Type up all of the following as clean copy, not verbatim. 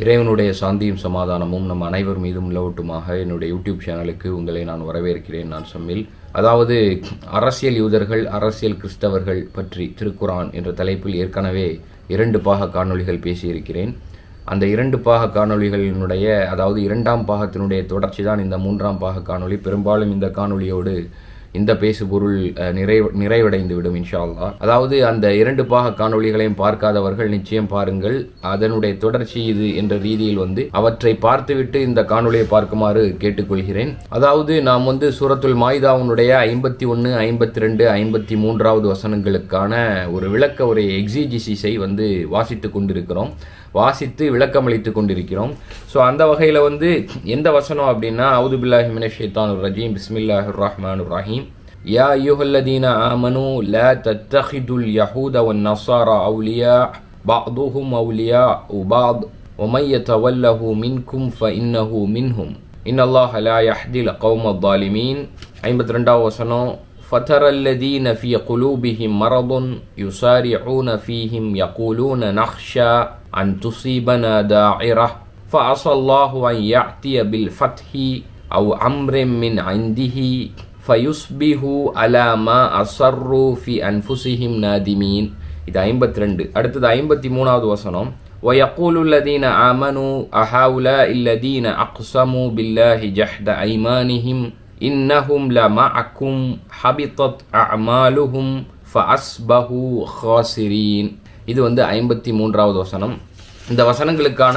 இறைவனுடைய சாந்தியும் சமாதானமும் நம் அனைவர் மீதும் நிலவட்டுமாக. என்னுடைய யூடியூப் சேனலுக்கு உங்களை நான் வரவேற்கிறேன். நான் சம்மில். அதாவது அரசியல் யூதர்கள், அரசியல் கிறிஸ்தவர்கள் பற்றி திருக்குரான் என்ற தலைப்பில் ஏற்கனவே 2 பாக காணொளிகள் பேசியிருக்கிறேன். அந்த 2 பாக காணொளிகளினுடைய அதாவது 2ஆம் பாகத்தினுடைய தொடர்ச்சி தான் இந்த 3ஆம் பாக காணொளி. பெரும்பாலும் இந்த காணொளியோடு இந்த பேசுபொருள் நிறைவடைந்து விடும் இன்ஷா அல்லாஹ். அதாவது அந்த 2 பாக காணொளிகளையும் பார்க்காதவர்கள் நிச்சயம் பாருங்கள். அதனுடைய தொடர்ச்சி இது என்ற ரீதியில் அவற்றை பார்த்துவிட்டு இந்த காணொளியை பார்க்குமாறு கேட்டுக்கொள்கிறேன். அதாவது நாம் சூரத்துல் மாயிதாவுடைய 51, 52, 53வது வசனங்களுக்கான ஒரு விளக்க உரை எக்ஸிஜிசிஸை வாசித்து கொண்டிருக்கிறோம், வாசித்து விளக்கமளித்து கொண்டிருக்கிறோம். ஸோ அந்த வகையில் எந்த வசனம் அப்படின்னா, அவுது பில்லாஹி மினஷ் ஷைத்தானிர் ரஜீம், பிஸ்மில்லாஹிர் ரஹ்மானிர் ரஹீம். யா அய்யுஹல்லதீன ஆமனூ லா தத்தகிதுல் யஹூத வன் நஸாரா அவ்லியா பஅதுஹும் அவ்லியா பஅத் வமன் யதவல்லஹு மின்கும் ஃபஇன்னஹு மின்ஹும் இன்னல்லாஹ லா யஹ்தில் கௌம ஸாலிமீன். 52வது வசனம். فترى الذين في قلوبهم مرض يسارعون فيهم يقولون نخشى أن تصيبنا داعرة فعسى الله أن يأتي بالفتح أو أمر من عنده فيصبحوا على ما أصروا في أنفسهم نادمين. இது 52. அடுத்தது 53வது வசனம். ويقول الذين آمنوا أهؤلاء الذين أقسموا بالله جحد أيمانهم إنهم لمعكم حبطت أعمالهم فأصبحوا خاسرين. இது 53வது வசனம். இந்த வசனங்களுக்கான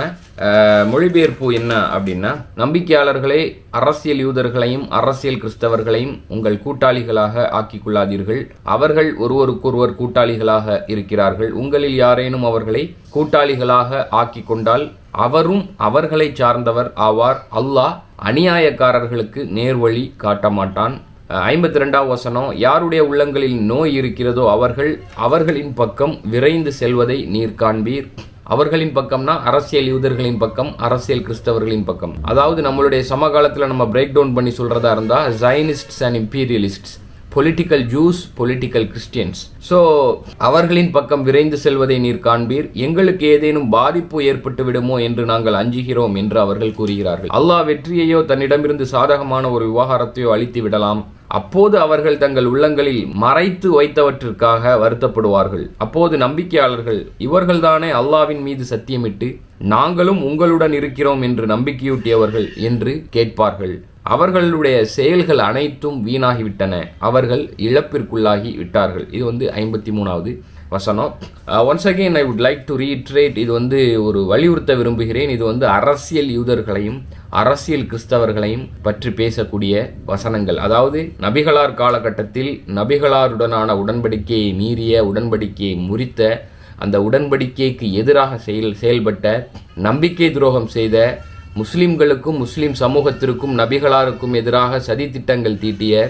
மொழிபெயர்ப்பு என்ன அப்படின்னா, நம்பிக்கையாளர்களே, அரசியல் யூதர்களையும் அரசியல் கிறிஸ்தவர்களையும் உங்கள் கூட்டாளிகளாக ஆக்கிக் கொள்ளாதீர்கள். அவர்கள் ஒருவருக்கொருவர் கூட்டாளிகளாக இருக்கிறார்கள். உங்களில் யாரேனும் அவர்களை கூட்டாளிகளாக ஆக்கிக் கொண்டால் அவரும் அவர்களை சார்ந்தவர் ஆவார். அல்லாஹ் அநியாயக்காரர்களுக்கு நேர்வழி காட்ட மாட்டான். 52வது வசனம். யாருடைய உள்ளங்களில் நோய் இருக்கிறதோ அவர்களின் பக்கம் விரைந்து செல்வதை நீர் காண்பீர். அவர்களின் பக்கம்னா அரசியல் யூதர்களின் பக்கம், அரசியல் கிறிஸ்தவர்களின் பக்கம். அதாவது நம்மளுடைய சமகாலத்தில் நம்ம பிரேக் டவுன் பண்ணி சொல்றதா இருந்தா, Zionists and imperialists, political Jews, political Christians. So அவர்களின் பக்கம் விரைந்து செல்வதை நீர் காண்பீர். எங்களுக்கு ஏதேனும் பாதிப்பு ஏற்பட்டு விடுமோ என்று நாங்கள் அஞ்சுகிறோம் என்று அவர்கள் கூறுகிறார்கள். அல்லாஹ் வெற்றியையோ தன்னிடமிருந்து சாதகமான ஒரு விவகாரத்தையோ அளித்து விடலாம். அப்போது அவர்கள் தங்கள் உள்ளங்களில் மறைத்து வைத்தவற்றிற்காக வருத்தப்படுவார்கள். அப்போது நம்பிக்கையாளர்கள், இவர்கள்தானே அல்லாஹ்வின் மீது சத்தியமிட்டு நாங்களும் உங்களுடன் இருக்கிறோம் என்று நம்பிக்கையூட்டியவர்கள் என்று கேட்பார்கள். அவர்களுடைய செயல்கள் அனைத்தும் வீணாகிவிட்டன, அவர்கள் இழப்பிற்குள்ளாகி விட்டார்கள். இது 53வது வசனம். Once again I would like to reiterate. இது ஒரு வலியுறுத்த விரும்புகிறேன். இது அரசியல் யூதர்களையும் அரசியல் கிறிஸ்தவர்களையும் பற்றி பேசக்கூடிய வசனங்கள். அதாவது நபிகளார் காலகட்டத்தில் நபிகளாருடனான உடன்படிக்கையை மீறிய, உடன்படிக்கையை முறித்த, அந்த உடன்படிக்கைக்கு எதிராக செயல்பட்ட, நம்பிக்கை துரோகம் செய்த, முஸ்லிம்களுக்கும் முஸ்லிம் சமூகத்திற்கும் நபிகளாருக்கும் எதிராக சதி திட்டங்கள் தீட்டிய,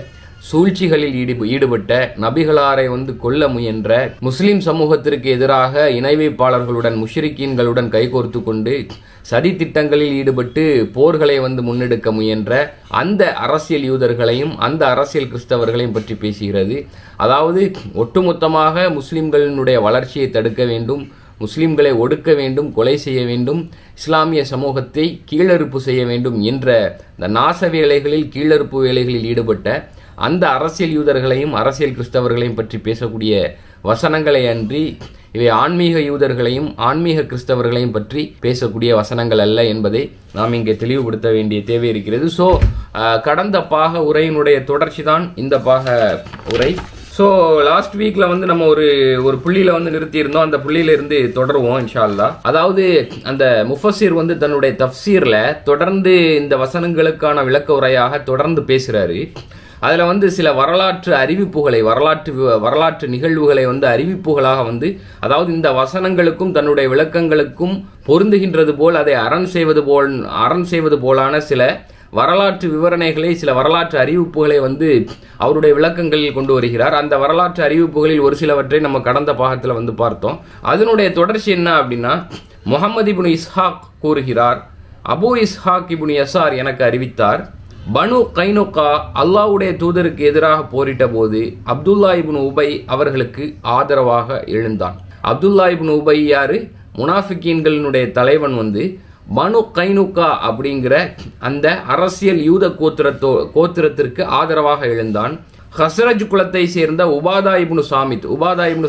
சூழ்ச்சிகளில் ஈடுபட்ட, நபிகளாரை கொல்ல முயன்ற, முஸ்லிம் சமூகத்திற்கு எதிராக இணை வைப்பாளர்களுடன் முஷ்ரிக்கீன்களுடன் கைகோர்த்து கொண்டு சதி திட்டங்களில் ஈடுபட்டு போர்களை முன்னெடுக்க முயன்ற அந்த அரசியல் யூதர்களையும் அந்த அரசியல் கிறிஸ்தவர்களையும் பற்றி பேசுகிறது. அதாவது ஒட்டுமொத்தமாக முஸ்லிம்களினுடைய வளர்ச்சியை தடுக்க வேண்டும், முஸ்லிம்களை ஒடுக்க வேண்டும், கொலை செய்ய வேண்டும், இஸ்லாமிய சமூகத்தை கீழறுப்பு செய்ய வேண்டும் என்ற இந்த நாச வேலைகளில், கீழறுப்பு வேலைகளில் ஈடுபட்ட அந்த அரசியல் யூதர்களையும் அரசியல் கிறிஸ்தவர்களையும் பற்றி பேசக்கூடிய வசனங்களை அன்றி இவை ஆன்மீக யூதர்களையும் ஆன்மீக கிறிஸ்தவர்களையும் பற்றி பேசக்கூடிய வசனங்கள் அல்ல என்பதை நாம் இங்கே தெளிவுபடுத்த வேண்டிய தேவை இருக்கிறது. ஸோ கடந்த பாக உரையினுடைய தொடர்ச்சி தான் இந்த பாக உரை. ஸோ லாஸ்ட் வீக்ல நம்ம ஒரு புள்ளியில நிறுத்தியிருந்தோம். அந்த புள்ளியில இருந்து தொடருவோம் இன்ஷா அல்லாஹ். அதாவது அந்த முஃபஸிர் தன்னுடைய தஃப்சீர்ல தொடர்ந்து இந்த வசனங்களுக்கான விளக்க உரையாக தொடர்ந்து பேசுறாரு. அதுல சில வரலாற்று அறிவிப்புகளை, வரலாற்று நிகழ்வுகளை அறிவிப்புகளாக அதாவது இந்த வசனங்களுக்கும் தன்னுடைய விளக்கங்களுக்கும் பொருந்துகின்றது போல் அதை அரண் செய்வது போலான சில வரலாற்று விவரணைகளை, சில வரலாற்று அறிவிப்புகளை அவருடைய விளக்கங்களில் கொண்டு வருகிறார். அந்த வரலாற்று அறிவிப்புகளில் ஒரு சிலவற்றை நம்ம கடந்த பாகத்தில் பார்த்தோம். அதனுடைய தொடர்ச்சி என்ன அப்படின்னா, முஹம்மது இப்னு இஸ்ஹாக் கூறுகிறார், அபு இஸ்ஹாக் இப்னு யசார் எனக்கு அறிவித்தார், பனு கைனுகா அல்லாஹ்வுடைய தூதருக்கு எதிராக போரிட்ட போது அப்துல்லா இப்னு உபை அவர்களுக்கு ஆதரவாக எழுந்தான். அப்துல்லா இப்னு உபை யாரு? முனாஃபிகீன்களினுடைய தலைவன் பனு கைனுகா அப்படிங்கிற அந்த அரசியல் யூத கோத்திரத்திற்கு ஆதரவாக எழுந்தான். ஹஸ்ரஜ் குலத்தை சேர்ந்த உபாதா இப்னு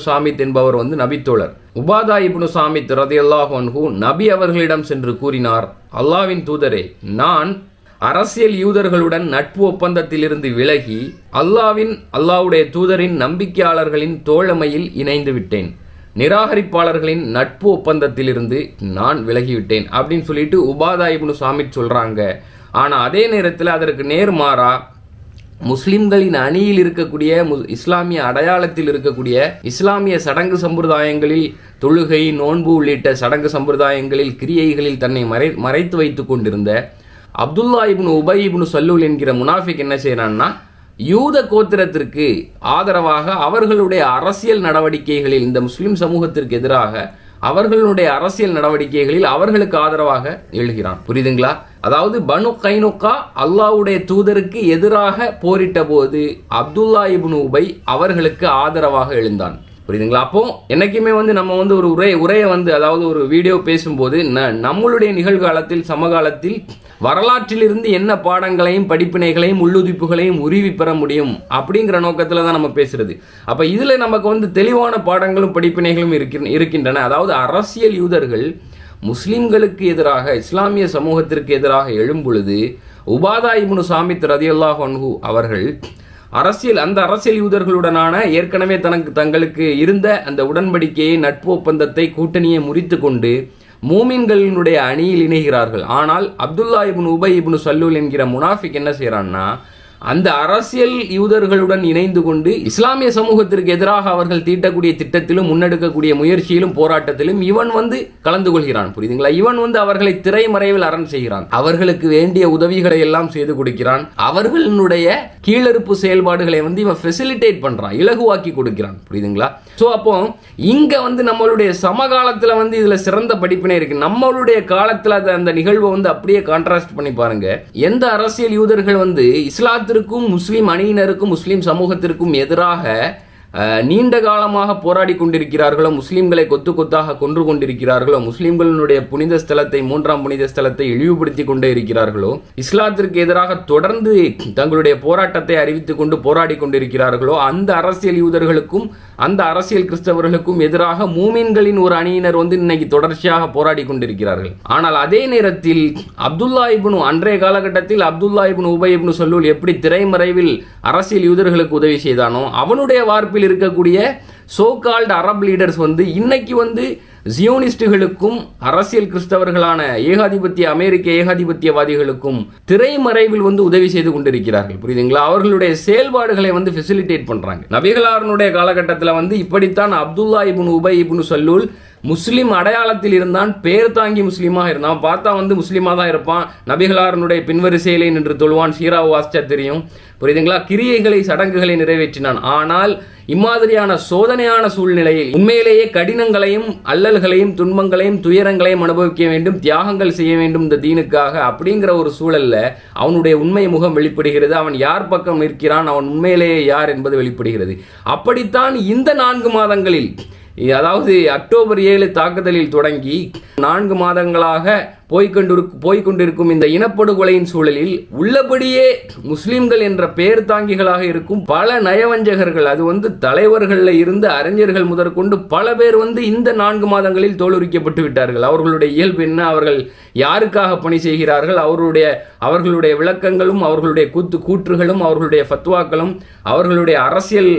சாமித் என்பவர் வந்து நபித்தோழர். உபாதா இப்னு சாமித் ரலியல்லாஹு அன்ஹு நபி அவர்களிடம் சென்று கூறினார், அல்லாஹ்வின் தூதரே, நான் அரசியல் யூதர்களுடன் நட்பு ஒப்பந்தத்திலிருந்து விலகி அல்லாஹ்வுடைய தூதரின் நம்பிக்கையாளர்களின் தோழமையில் இணைந்து விட்டேன். நிராகரிப்பாளர்களின் நட்பு ஒப்பந்தத்திலிருந்து நான் விலகிவிட்டேன் அப்படின்னு சொல்லிட்டு உபாதா இப்னு சாமித் சொல்றாங்க. ஆனா அதே நேரத்தில் அதற்கு நேர்மாறா முஸ்லிம்களின் அணியில் இருக்கக்கூடிய இஸ்லாமிய அடையாளத்தில் இருக்கக்கூடிய இஸ்லாமிய சடங்கு சம்பிரதாயங்களில் தொழுகை, நோன்பு உள்ளிட்ட சடங்கு சம்பிரதாயங்களில் கிரியைகளில் தன்னை மறைத்து வைத்துக் கொண்டிருந்த அப்துல்லா இப்னு உபை இப்னு சல்லூல் என்கிற முனாஃபிக் என்ன செய்யறான்னா, யூத கோத்திரத்திற்கு ஆதரவாக அவர்களுடைய அரசியல் நடவடிக்கைகளில், இந்த முஸ்லிம் சமூகத்திற்கு எதிராக அவர்களுடைய அரசியல் நடவடிக்கைகளில் அவர்களுக்கு ஆதரவாக எழுகிறான். புரியுதுங்களா? அதாவது பனு கைனுகா அல்லாஹ்வுடைய தூதருக்கு எதிராக போரிட்ட போது அப்துல்லா இப்னு உபை அவர்களுக்கு ஆதரவாக எழுந்தான். புரியுதுங்களா? அப்போ என்னைக்குமே வந்து நம்ம வந்து ஒரு உரையை வந்து, அதாவது ஒரு வீடியோ பேசும்போது நம்மளுடைய நிகழ்காலத்தில் சமகாலத்தில் வரலாற்றிலிருந்து என்ன பாடங்களையும் படிப்பினைகளையும் உள்ளுதிப்புகளையும் உருவி பெற முடியும் அப்படிங்கிற நோக்கத்தில் தான் நம்ம பேசுறது. அப்ப இதுல நமக்கு வந்து தெளிவான பாடங்களும் படிப்பினைகளும் இருக்கின்றன. அதாவது அரசியல் யூதர்கள் முஸ்லிம்களுக்கு எதிராக, இஸ்லாமிய சமூகத்திற்கு எதிராக எழும் பொழுது உபாதா இப்னு சாமித் ரலியல்லாஹு அன்ஹு அவர்கள் அந்த அரசியல் யூதர்களுடனான ஏற்கனவே தங்களுக்கு இருந்த அந்த உடன்படிக்கையை, நட்பு ஒப்பந்தத்தை, கூட்டணியை முறித்து கொண்டு மூமின்களினுடைய அணியில் இணைகிறார்கள். ஆனால் அப்துல்லா இப்னு உபை இப்னு சல்லூல் என்கிற முனாஃபிக் என்ன செய்யறான்னா, அந்த அரசியல் யூதர்களுடன் இணைந்து கொண்டு இஸ்லாமிய சமூகத்திற்கு எதிராக அவர்கள் தீட்டக்கூடிய திட்டத்திலும் முன்னெடுக்கக்கூடிய முயற்சியிலும் போராட்டத்திலும் இவன் வந்து கலந்து கொள்கிறான். புரியுதுங்களா? இவன் வந்து அவர்களை திரைமறைவில் அரண் செய்கிறான். அவர்களுக்கு வேண்டிய உதவிகளை எல்லாம் செய்து கொடுக்கிறான். அவர்களுடைய கீழறுப்பு செயல்பாடுகளை வந்து இவன் ஃபெசிலிட்டேட் பண்றான், இலகுவாக்கி கொடுக்கிறான். புரியுதுங்களா? சோ அப்போ இங்க வந்து நம்மளுடைய சமகாலத்துல வந்து இதுல சிறந்த படிப்பினை இருக்கு. நம்மளுடைய காலத்துல அந்த நிகழ்வை வந்து அப்படியே கான்ட்ராஸ்ட் பண்ணி பாருங்க. எந்த அரசியல் யூதர்கள் வந்து இஸ்லாத்திற்கும் முஸ்லிம் அணியினருக்கும் முஸ்லிம் சமூகத்திற்கும் எதிராக நீண்ட காலமாக போராடி கொண்டிருக்கிறார்களோ, முஸ்லிம்களை கொத்து கொத்தாக கொன்று கொண்டிருக்கிறார்களோ, முஸ்லிம்களுடைய புனித ஸ்தலத்தை, 3ஆம் புனித ஸ்தலத்தை இழிவுபடுத்தி கொண்டே இருக்கிறார்களோ, இஸ்லாத்திற்கு எதிராக தொடர்ந்து தங்களுடைய போராட்டத்தை அறிவித்துக் கொண்டு போராடி கொண்டிருக்கிறார்களோ, அந்த அரசியல் யூதர்களுக்கும் அந்த அரசியல் கிறிஸ்தவர்களுக்கும் எதிராக மூமின்களின் ஒரு அணியினர் வந்து இன்னைக்கு தொடர்ச்சியாக போராடி கொண்டிருக்கிறார்கள். ஆனால் அதே நேரத்தில் அன்றைய காலகட்டத்தில் அப்துல்லா இப்னு உபை இப்னு சல்லூல் எப்படி திரைமறைவில் அரசியல் யூதர்களுக்கு உதவி செய்தானோ, அவனுடைய வார்ப்பில் இருக்கக்கூடிய சோ கால்ட் அரப் லீடர்ஸ் வந்து இன்னைக்கு வந்து ஜியோனிஸ்டுகளுக்கும் அரசியல் கிறிஸ்தவர்களான அமெரிக்க ஏகாதிபத்தியவாதிகளுக்கும் திரைமறைவில் வந்து உதவி செய்து கொண்டிருக்கிறார்கள். புரியுதுங்களா? அவர்களுடைய செயல்பாடுகளை வந்து ஃபெசிலிட்டேட் பண்றாங்க. நபிகளாருடைய காலகட்டத்தில் வந்து இப்படித்தான் அப்துல்லா இப்னு உபை இப்னு சல்லூல் முஸ்லிம் அடையாளத்தில் இருந்தான், பேர் தாங்கி முஸ்லீமாக இருந்தான். பார்த்தா வந்து முஸ்லீமாக தான் இருப்பான், நபிகளாருடைய பின்வரிசையிலே நின்று தொழுவான், சீராவு வாசிச்சா தெரியும். புரியுதுங்களா? கிரியைகளை, சடங்குகளை நிறைவேற்றினான். ஆனால் இம்மாதிரியான சோதனையான சூழ்நிலையில் உண்மையிலேயே கடினங்களையும் அல்லல்களையும் துன்பங்களையும் துயரங்களையும் அனுபவிக்க வேண்டும், தியாகங்கள் செய்ய வேண்டும் இந்த தீனுக்காக. அப்படிங்கிற ஒரு சூழல்ல அவனுடைய உண்மை முகம் வெளிப்படுகிறது. அவன் யார் பக்கம் நிற்கிறான், அவன் உண்மையிலேயே யார் என்பது வெளிப்படுகிறது. அப்படித்தான் இந்த 4 மாதங்களில், அதாவது அக்டோபர் 7 தாக்குதலில் தொடங்கி 4 மாதங்களாக போய்கொண்டிருக்கும் இந்த இனப்படுகொலையின் சூழலில் உள்ளபடியே முஸ்லிம்கள் என்ற பெயர் தாங்கிகளாக இருக்கும் பல நயவஞ்சகர்கள், அது வந்து தலைவர்கள் இருந்த அறிஞர்கள் முதற்கொண்டு பல பேர் வந்து இந்த 4 மாதங்களில் தோலுரிக்கப்பட்டு விட்டார்கள். அவர்களுடைய இயல்பு என்ன, அவர்கள் யாருக்காக பணி செய்கிறார்கள், அவர்களுடைய விளக்கங்களும் அவர்களுடைய கூற்றுகளும் அவர்களுடைய ஃபத்வாக்களும் அவர்களுடைய அரசியல்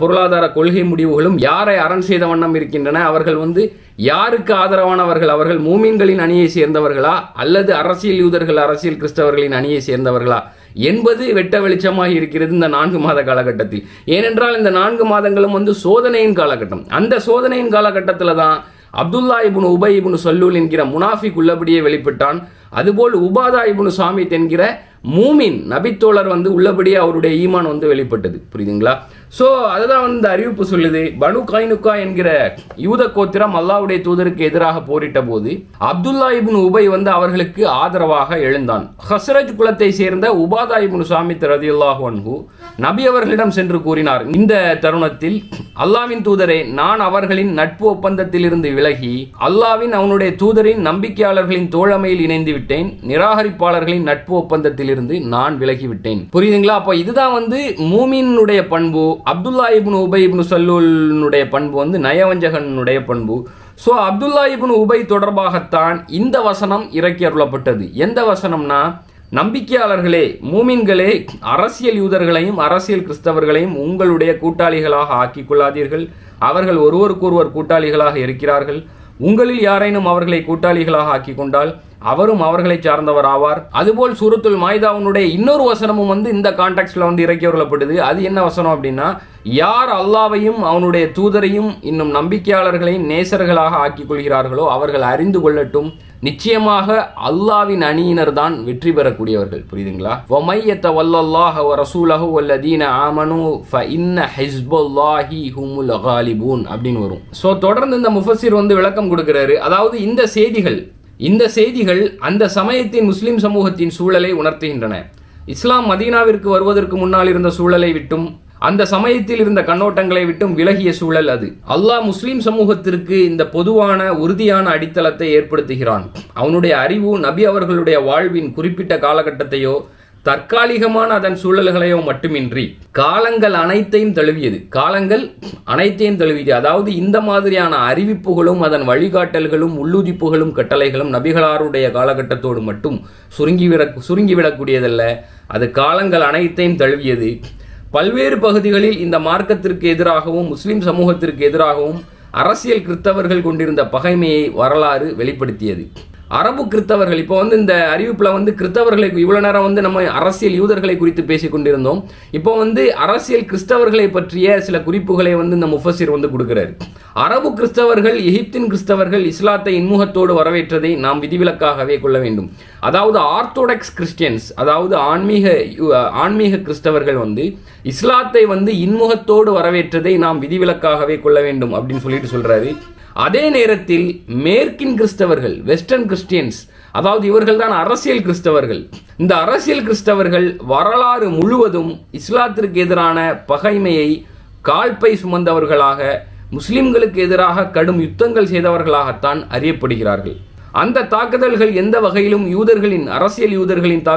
பொருளாதார கொள்கை முடிவுகளும் யாரை அரண் செய்த வண்ணம் இருக்கின்றன, அவர்கள் வந்து யாருக்கு ஆதரவானவர்கள், அவர்கள் மூமின்களின் அணியை சேர்ந்தவர்களா அல்லது அரசியல் யூதர்கள், அரசியல் கிறிஸ்தவர்களின் அணியை சேர்ந்தவர்களா என்பது வெட்ட வெளிச்சமாக இருக்கிறது இந்த 4 மாத காலகட்டத்தில். ஏனென்றால் இந்த 4 மாதங்களும் வந்து சோதனையின் காலகட்டம். அந்த சோதனையின் காலகட்டத்தில் தான் அப்துல்லா இப்னு உபை இப்னு சல்லூல் என்கிற முனாஃபிக் உள்ளபடியே வெளிப்பட்டான். அதுபோல் உபாதா இப்னு சாமித் என்கிற மூமின் நபித்தோழர் வந்து உள்ளபடியே அவருடைய ஈமான் வந்து வெளிப்பட்டது. புரியுதுங்களா? ஸோ அதுதான் வந்து அறிவிப்பு சொல்லுது. பனு கைனுகா என்கிற யூத கோத்திரம் அல்லாஹ்வுடைய தூதருக்கு எதிராக போரிட்ட போது அப்துல்லா இப்னு உபை வந்து அவர்களுக்கு ஆதரவாக எழுந்தான். ஹஸ்ரஜ் குலத்தை சேர்ந்த உபாதா இப்னு சாமித் ரலியல்லாஹு அன்ஹு நபி அவர்களிடம் சென்று கூறினார், இந்த தருணத்தில் அல்லாஹ்வின் தூதரே, நான் அவர்களின் நட்பு ஒப்பந்தத்தில் இருந்து விலகி அல்லாஹ்வின் அவனுடைய தூதரின் நம்பிக்கையாளர்களின் தோழமையில் இணைந்து விட்டேன். நிராகரிப்பாளர்களின் நட்பு ஒப்பந்தத்தில் இருந்து நான் விலகிவிட்டேன். புரியுதுங்களா? அப்போ இதுதான் வந்து மூமினுடைய பண்பு. அப்துல்லா இப்னு உபை இப்னு சல்லூலுடைய பண்பு வந்து நயவஞ்சகனுடைய பண்பு. ஸோ அப்துல்லா இப்னு உபை தொடர்பாகத்தான் இந்த வசனம் இறக்கி அருளப்பட்டது. எந்த வசனம்னா, நம்பிக்கையாளர்களே, மூமின்களே, அரசியல் யூதர்களையும் அரசியல் கிறிஸ்தவர்களையும் உங்களுடைய கூட்டாளிகளாக ஆக்கிக் கொள்ளாதீர்கள். அவர்கள் ஒருவருக்கொருவர் கூட்டாளிகளாக இருக்கிறார்கள். உங்களில் யாரேனும் அவர்களை கூட்டாளிகளாக ஆக்கி கொண்டால் அவரும் அவர்களை சார்ந்தவர் ஆவார். அதுபோல் சூரத்துல் மாயிதாவுடைய இன்னொரு வசனமும் வந்து இந்த கான்டெக்ட்ல வந்து இறக்கி வரப்படுது. அது என்ன வசனம் அப்படின்னா, யார் அல்லாஹ்வையும் அவனுடைய தூதரையும் இன்னும் நம்பிக்கையாளர்களையும் நேசர்களாக ஆக்கிக் கொள்கிறார்களோ அவர்கள் அறிந்து கொள்ளட்டும், நிச்சயமாக அல்லாஹ்வின் அணியினர் தான் வெற்றி பெறக்கூடியவர்கள். புரியுதுங்களா? வமையத வல்லல்லாஹ வ ரசூலஹு வல்லதீன ஆமனு ஃபஇன்ன ஹிஸ்புல்லாஹி ஹுமுல் காலிபூன் அப்படின்னு வரும். ஸோ தொடர்ந்து இந்த முஃபஸிர் வந்து விளக்கம் கொடுக்கிறாரு. அதாவது இந்த செய்திகள் அந்த சமயத்தின் முஸ்லிம் சமூகத்தின் சூழலை உணர்த்துகின்றன. இஸ்லாம் மதீனாவிற்கு வருவதற்கு முன்னால் இருந்த சூழலை விட்டும் அந்த சமயத்தில் இருந்த கண்ணோட்டங்களை விட்டும் விலகிய சூழல் அது. அல்லாஹ் முஸ்லிம் சமூகத்திற்கு இந்த பொதுவான உறுதியான அடித்தளத்தை ஏற்படுத்துகிறான். அவனுடைய அறிவு நபி அவர்களுடைய வாழ்வின் குறிப்பிட்ட காலகட்டத்தையோ தற்காலிகமான அதன் சூழல்களையோ மட்டுமின்றி காலங்கள் அனைத்தையும் தழுவியது. அதாவது இந்த மாதிரியான அறிவிப்புகளும் அதன் வழிகாட்டல்களும் உள்ளுதிப்புகளும் கட்டளைகளும் நபிகளாருடைய காலகட்டத்தோடு மட்டும் சுருங்கிவிடக்கூடியதல்ல. அது காலங்கள் அனைத்தையும் தழுவியது. பல்வேறு பகுதிகளில் இந்த மார்க்கத்திற்கு எதிராகவும் முஸ்லிம் சமூகத்திற்கு எதிராகவும் அரசியல் கிறிஸ்தவர்கள் கொண்டிருந்த பகைமையை வரலாறு வெளிப்படுத்தியது. அரபு கிறிஸ்தவர்கள், இப்போ வந்து இந்த அறிவிப்புல வந்து கிறிஸ்தவர்களை இவ்வளவு நேரம் வந்து நம்ம அரசியல் யூதர்களை குறித்து பேசிக் கொண்டிருந்தோம். இப்போ வந்து அரசியல் கிறிஸ்தவர்களை பற்றிய சில குறிப்புகளை வந்து இந்த முஃபஸிர் வந்து கொடுக்கிறார். அரபு கிறிஸ்தவர்கள், எகிப்தின் கிறிஸ்தவர்கள் இஸ்லாத்தை இன்முகத்தோடு வரவேற்றதை நாம் விதிவிலக்காகவே கொள்ள வேண்டும். அதாவது ஆர்த்தோடாக்ஸ் கிறிஸ்டியன்ஸ், அதாவது ஆன்மீக கிறிஸ்தவர்கள் வந்து இஸ்லாத்தை வந்து இன்முகத்தோடு வரவேற்றதை நாம் விதிவிலக்காகவே கொள்ள வேண்டும் அப்படின்னு சொல்லிட்டு சொல்றாரு. அதே நேரத்தில் மேற்கின் கிறிஸ்தவர்கள், வெஸ்டர்ன் கிறிஸ்டியன்ஸ், அதாவது இவர்கள் தான் அரசியல் கிறிஸ்தவர்கள். இந்த அரசியல் கிறிஸ்தவர்கள் வரலாறு முழுவதும் இஸ்லாத்திற்கு எதிரான பகைமையை கால்பை சுமந்தவர்களாக, முஸ்லிம்களுக்கு எதிராக கடும் யுத்தங்கள் செய்தவர்களாகத்தான் அறியப்படுகிறார்கள். அந்த தாக்குதல்கள் எந்த வகையிலும் அரசியல் யூதர்களின்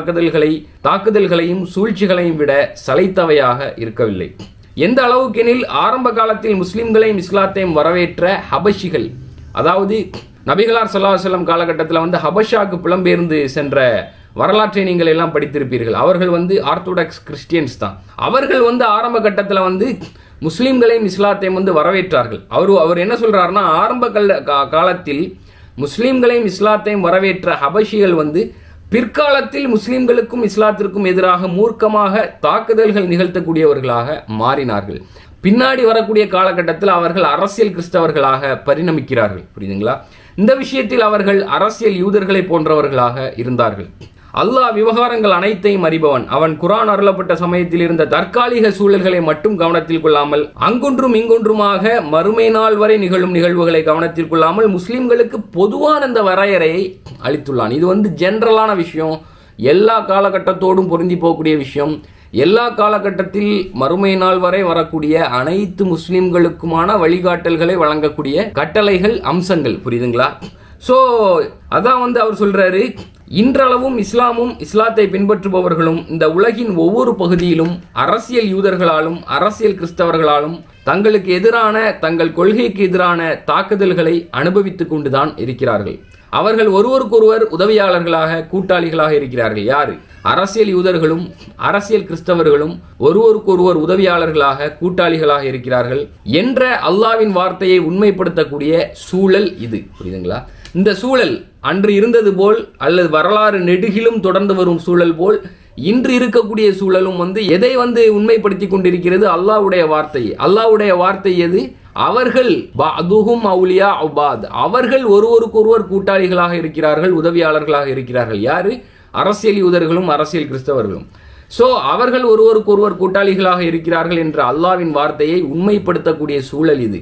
தாக்குதல்களையும் சூழ்ச்சிகளையும் விட சளைத்தவையாக இருக்கவில்லை. எந்த அளவுக்கெனில் ஆரம்ப காலத்தில் முஸ்லிம்களையும் இஸ்லாத்தையும் வரவேற்ற ஹபஷிகள், அதாவது நபிகளார் ஸல்லல்லாஹு அலைஹி வஸல்லம் காலகட்டத்தில் வந்து ஹபஷாக்கு புலம்பெயர்ந்து சென்ற வரலாற்றை நீங்கள் எல்லாம் படித்திருப்பீர்கள். அவர்கள் வந்து ஆர்த்தோடாக்ஸ் கிறிஸ்டியன்ஸ் தான். அவர்கள் வந்து ஆரம்ப கட்டத்தில் வந்து முஸ்லிம்களையும் இஸ்லாத்தையும் வந்து வரவேற்றார்கள். அவர் என்ன சொல்றாருன்னா, ஆரம்ப காலத்தில் முஸ்லிம்களையும் இஸ்லாத்தையும் வரவேற்ற ஹபஷிகள் வந்து பிற்காலத்தில் முஸ்லிம்களுக்கும் இஸ்லாத்திற்கும் எதிராக மூர்க்கமாக தாக்குதல்கள் நிகழ்த்தக்கூடியவர்களாக மாறினார்கள். பின்னாடி வரக்கூடிய காலகட்டத்தில் அவர்கள் அரசியல் கிறிஸ்தவர்களாக பரிணமிக்கிறார்கள். புரியுதுங்களா? இந்த விஷயத்தில் அவர்கள் அரசியல் யூதர்களை போன்றவர்களாக இருந்தார்கள். அல்லாஹ் விவகாரங்கள் அனைத்தையும் அறிபவன். அவன் குர்ஆன் அருளப்பட்ட சமயத்தில் இருந்த தற்காலிக சூழல்களை மட்டும் கவனத்தில் கொள்ளாமல், அங்கொன்றும் இங்கொன்றுமாக மறுமை நாள் வரை நிகழும் நிகழ்வுகளை கவனத்தில் கொள்ளாமல் முஸ்லிம்களுக்கு பொதுவான இந்த வரையறையை அளித்துள்ளான். இது வந்து ஜெனரலான விஷயம், எல்லா காலகட்டத்தோடும் பொருந்தி போகக்கூடிய விஷயம். எல்லா காலகட்டத்தில் மறுமை நாள் வரை வரக்கூடிய அனைத்து முஸ்லிம்களுக்குமான வழிகாட்டல்களை வழங்கக்கூடிய கட்டளைகள், அம்சங்கள். புரியுதுங்களா? ஸோ அதான் வந்து அவர் சொல்றாரு, இன்றளவும் இஸ்லாத்தை பின்பற்றுபவர்களும் இந்த உலகின் ஒவ்வொரு பகுதியிலும் அரசியல் யூதர்களாலும் அரசியல் கிறிஸ்தவர்களாலும் தங்களுக்கு எதிரான, தங்கள் கொள்கைக்கு எதிரான தாக்குதல்களை அனுபவித்துக் கொண்டுதான் இருக்கிறார்கள். அவர்கள் ஒருவருக்கொருவர் உதவியாளர்களாக, கூட்டாளிகளாக இருக்கிறார்கள். யாரு? அரசியல் யூதர்களும் அரசியல் கிறிஸ்தவர்களும் ஒருவருக்கொருவர் உதவியாளர்களாக, கூட்டாளிகளாக இருக்கிறார்கள் என்ற அல்லாஹ்வின் வார்த்தையை உண்மைப்படுத்தக்கூடிய சூழல் இது. புரியுதுங்களா? இந்த சூழல் அன்று இருந்தது போல், அல்லது வரலாறு நெடுகிலும் தொடர்ந்து வரும் சூழல் போல் இன்று இருக்கக்கூடிய சூழலும் வந்து எதை வந்து உண்மைப்படுத்தி கொண்டிருக்கிறது? அல்லாஹ்வுடைய வார்த்தை. அல்லாஹ்வுடைய வார்த்தை எது? அவர்கள் பஅதுஹும் அவுலியா உபாத், அவர்கள் ஒருவருக்கொருவர் கூட்டாளிகளாக இருக்கிறார்கள், உதவியாளர்களாக இருக்கிறார்கள். யாரு? அரசியல் யூதர்களும் அரசியல் கிறிஸ்தவர்களும். சோ அவர்கள் ஒருவருக்கொருவர் கூட்டாளிகளாக இருக்கிறார்கள் என்ற அல்லாஹ்வின் வார்த்தையை உண்மைப்படுத்தக்கூடிய சூழல் இது.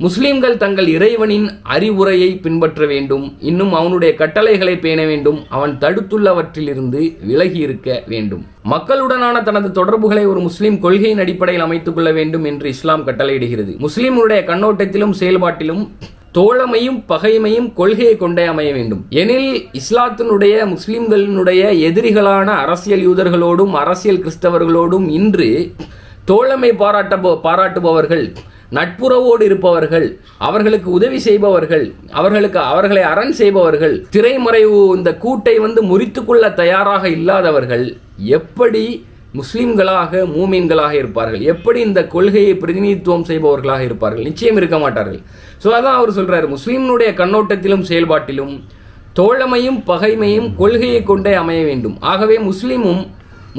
முஸ்லிம்கள் தங்கள் இறைவனின் அறிவுரையை பின்பற்ற வேண்டும், இன்னும் அவனுடைய கட்டளைகளை பேண வேண்டும், அவன் தடுத்துள்ளவற்றிலிருந்து விலகி இருக்க வேண்டும். மக்களுடனான தனது தொடர்புகளை ஒரு முஸ்லிம் கொள்கையின் அடிப்படையில் அமைத்துக் கொள்ள வேண்டும் என்று இஸ்லாம் கட்டளையிடுகிறது. முஸ்லிம்களுடைய கண்ணோட்டத்திலும் செயல்பாட்டிலும் தோழமையும் பகைமையும் கொள்கையை கொண்டே அமைய வேண்டும். எனில் இஸ்லாத்தினுடைய முஸ்லிம்களினுடைய எதிரிகளான அரசியல் யூதர்களோடும் அரசியல் கிறிஸ்தவர்களோடும் இன்று தோழமை பாராட்டுபவர்கள், நட்புறவோடு இருப்பவர்கள், அவர்களுக்கு உதவி செய்பவர்கள், அவர்களை அரண் செய்பவர்கள், திரைமறைவு இந்த கூட்டை முறித்துக்கொள்ள தயாராக இல்லாதவர்கள் எப்படி முஸ்லிம்களாக மூமின்களாக இருப்பார்கள்? எப்படி இந்த கொள்கையை பிரதிநிதித்துவம் செய்பவர்களாக இருப்பார்கள்? நிச்சயம் இருக்க மாட்டார்கள். ஸோ அதான் அவர் சொல்றாரு, முஸ்லிம்னுடைய கண்ணோட்டத்திலும் செயல்பாட்டிலும் தோழமையும் பகைமையும் கொள்கையை கொண்டே அமைய வேண்டும். ஆகவே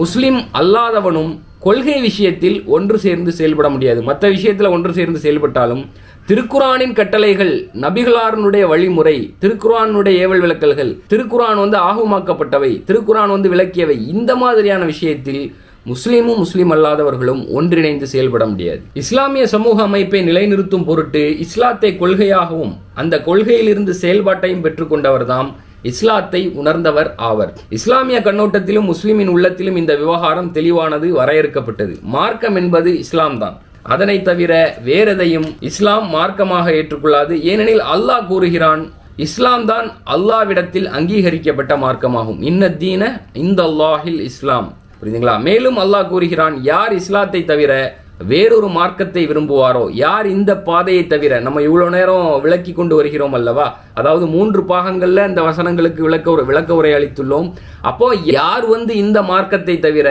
முஸ்லிம் அல்லாதவனும் கொள்கை விஷயத்தில் ஒன்று சேர்ந்து செயல்பட முடியாது. மற்ற விஷயத்தில் ஒன்று சேர்ந்து செயல்பட்டாலும் திருக்குரானின் கட்டளைகள், நபிகளாருடைய வழிமுறை, திருக்குரானுடைய ஏவல் விளக்கல்கள், திருக்குரான் ஆகுமாக்கப்பட்டவை, திருக்குரான் விளக்கியவை, இந்த மாதிரியான விஷயத்தில் முஸ்லிமும் முஸ்லிம் அல்லாதவர்களும் ஒன்றிணைந்து செயல்பட முடியாது. இஸ்லாமிய சமூக அமைப்பை நிலைநிறுத்தும் பொருட்டு இஸ்லாத்தை கொள்கையாகவும் அந்த கொள்கையிலிருந்து செயல்பாட்டையும் பெற்றுக்கொண்டவர்தாம் இஸ்லாத்தை உணர்ந்தவர் ஆவர். இஸ்லாமிய கண்ணோட்டத்திலும் முஸ்லிமின் உள்ளத்திலும் இந்த விவகாரம் தெளிவானது, வரையறுக்கப்பட்டது. மார்க்கம் என்பது இஸ்லாம் தான். அதனை தவிர வேறெதையும் இஸ்லாம் மார்க்கமாக ஏற்றுக்கொள்ளாது. ஏனெனில் அல்லாஹ் கூறுகிறான், இஸ்லாம் தான் அல்லாஹ்விடத்தில் அங்கீகரிக்கப்பட்ட மார்க்கமாகும். இன்னத்தீன இந்தல்லாஹில் இஸ்லாம். புரியுதுங்களா? மேலும் அல்லாஹ் கூறுகிறான், யார் இஸ்லாத்தை தவிர வேறொரு மார்க்கத்தை விரும்புவாரோ, யார் இந்த பாதையை தவிர, நம்ம இவ்வளவு நேரம் விளக்கி கொண்டு வருகிறோம் அல்லவா, அதாவது 3 பாகங்கள்ல இந்த வசனங்களுக்கு விளக்க உரை அளித்துள்ளோம். அப்போ யார் இந்த மார்க்கத்தை தவிர